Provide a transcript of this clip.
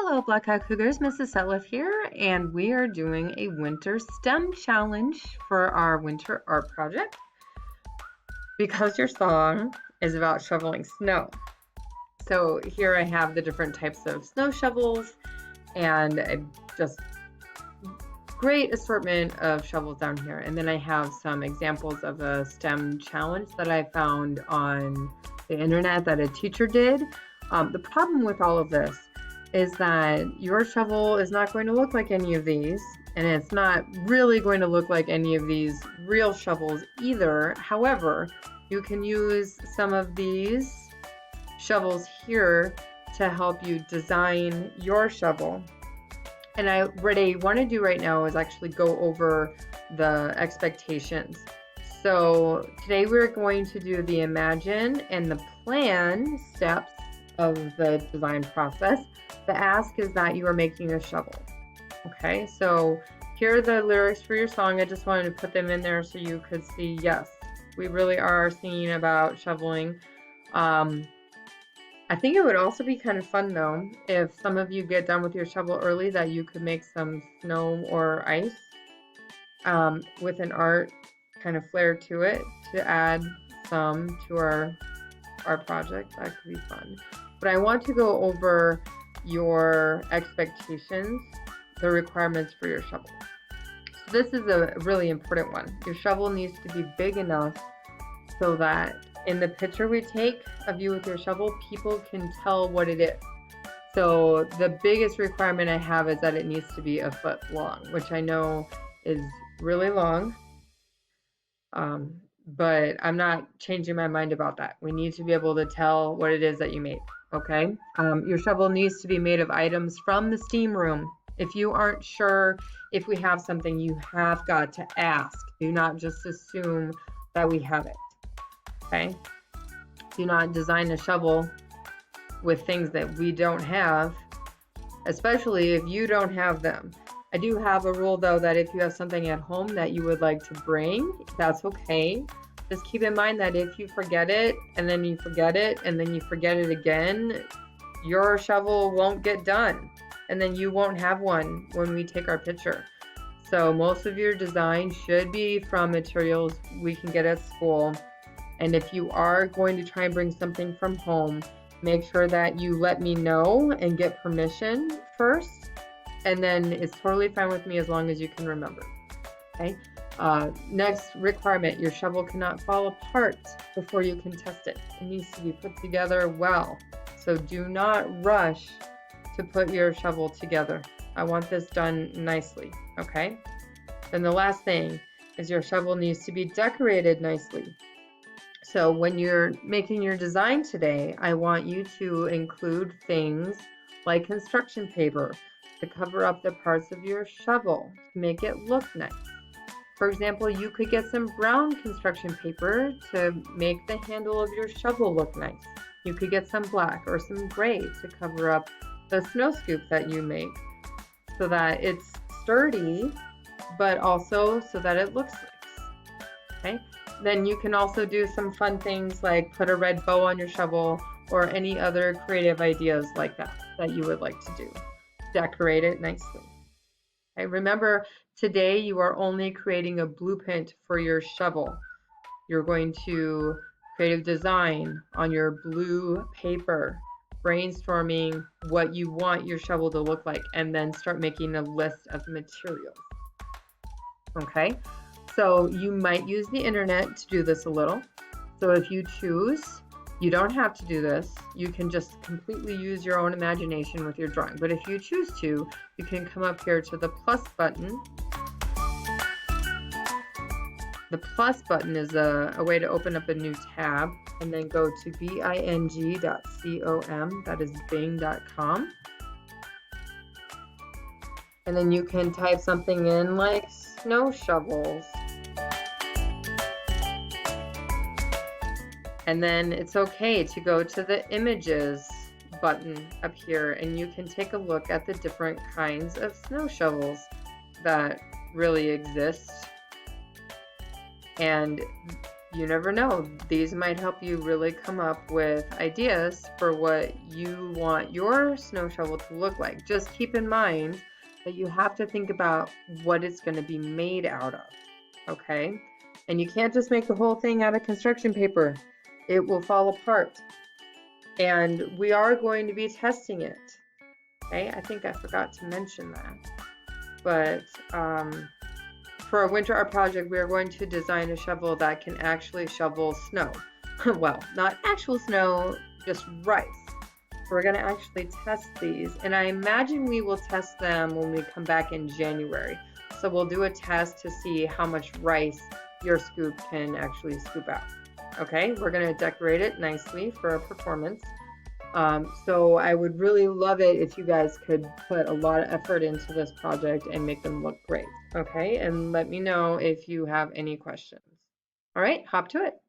Hello, Black Hat Cougars. Mrs. Sutliff here, and we are doing a winter STEM challenge for our winter art project because your song is about shoveling snow. So here I have the different types of snow shovels and a just great assortment of shovels down here. And then I have some examples of a STEM challenge that I found on the internet that a teacher did. The problem with all of this is that your shovel is not going to look like any of these, and it's not really going to look like any of these real shovels either. However, you can use some of these shovels here to help you design your shovel. And what I want to do right now is actually go over the expectations. So today we're going to do the imagine and the plan steps of the design process. The ask is that you are making a shovel. Okay, so here are the lyrics for your song. I just wanted to put them in there so you could see, yes, we really are singing about shoveling. I think it would also be kind of fun though, if some of you get done with your shovel early, that you could make some snow or ice with an art kind of flair to it to add some to our project. That could be fun. But I want to go over your expectations, the requirements for your shovel. So this is a really important one. Your shovel needs to be big enough so that in the picture we take of you with your shovel, people can tell what it is. So the biggest requirement I have is that it needs to be 1 foot long, which I know is really long. But I'm not changing my mind about that. We need to be able to tell what it is that you made, okay? Your shovel needs to be made of items from the steam room. If you aren't sure if we have something, you have got to ask. Do not just assume that we have it, okay? Do not design a shovel with things that we don't have, especially if you don't have them. I do have a rule though that if you have something at home that you would like to bring, that's okay. Just keep in mind that if you forget it and then you forget it and then you forget it again, your shovel won't get done and then you won't have one when we take our picture. So most of your design should be from materials we can get at school. And if you are going to try and bring something from home, make sure that you let me know and get permission first. And then it's totally fine with me as long as you can remember, okay? Next requirement, your shovel cannot fall apart before you can test it. It needs to be put together well. So do not rush to put your shovel together. I want this done nicely, okay? Then the last thing is your shovel needs to be decorated nicely. So when you're making your design today, I want you to include things like construction paper to cover up the parts of your shovel to make it look nice. For example, you could get some brown construction paper to make the handle of your shovel look nice. You could get some black or some gray to cover up the snow scoop that you make so that it's sturdy, but also so that it looks nice, okay? Then you can also do some fun things like put a red bow on your shovel or any other creative ideas like that you would like to do. Decorate it nicely. Okay, remember, today you are only creating a blueprint for your shovel. You're going to create a design on your blue paper, brainstorming what you want your shovel to look like, and then start making a list of materials. Okay, so you might use the internet to do this a little. So if you choose, you don't have to do this. You can just completely use your own imagination with your drawing. But if you choose to, you can come up here to the plus button. The plus button is a way to open up a new tab and then go to bing.com, that is bing.com. And then you can type something in like snow shovels. And then it's okay to go to the images button up here and you can take a look at the different kinds of snow shovels that really exist. And you never know. These might help you really come up with ideas for what you want your snow shovel to look like. Just keep in mind that you have to think about what it's going to be made out of, okay? And you can't just make the whole thing out of construction paper. It will fall apart. And we are going to be testing it, okay? I think I forgot to mention that. But for our winter art project, we are going to design a shovel that can actually shovel snow. Well, not actual snow, just rice. We're going to actually test these, and I imagine we will test them when we come back in January. So we'll do a test to see how much rice your scoop can actually scoop out. Okay, we're going to decorate it nicely for a performance. So I would really love it if you guys could put a lot of effort into this project and make them look great. Okay, and let me know if you have any questions. All right, hop to it.